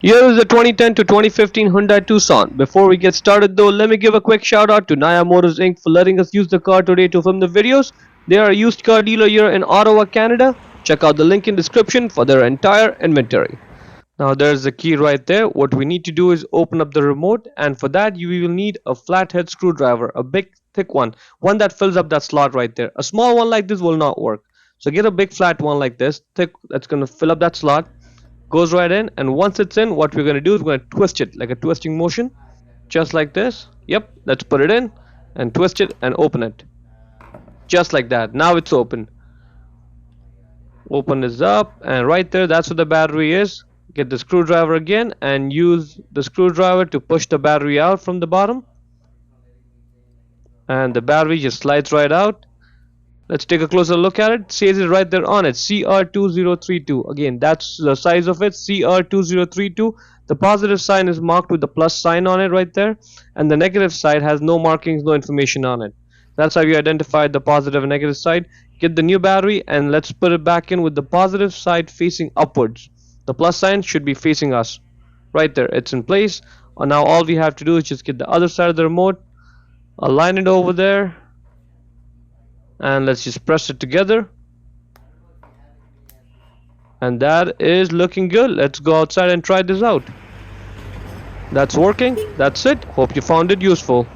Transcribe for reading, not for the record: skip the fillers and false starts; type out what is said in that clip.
Here is the 2010 to 2015 Hyundai Tucson. Before we get started though, let me give a quick shout out to Naya Motors Inc. for letting us use the car today to film the videos. They are a used car dealer here in Ottawa, Canada. Check out the link in description for their entire inventory. Now there's the key right there. What we need to do is open up the remote, and for that you will need a flathead screwdriver, a big thick one that fills up that slot right there. A small one like this will not work. So get a big flat one like this, thick, that's gonna fill up that slot. Goes right in, and once it's in, what we're going to do is we're going to twist it like a twisting motion, just like this. Yep, let's put it in and twist it and open it, just like that. Now it's open. Open this up, and right there, that's where the battery is. Get the screwdriver again and use the screwdriver to push the battery out from the bottom, and the battery just slides right out. Let's take a closer look at it. It says it right there on it, CR2032. Again, that's the size of it, CR2032. The positive sign is marked with the plus sign on it right there, and the negative side has no markings, no information on it. That's how you identify the positive and negative side. Get the new battery and let's put it back in with the positive side facing upwards. The plus sign should be facing us. Right there, it's in place. Now all we have to do is just get the other side of the remote, align it over there, and let's just press it together, and that is looking good. Let's go outside and try this out. That's working. That's it. Hope you found it useful.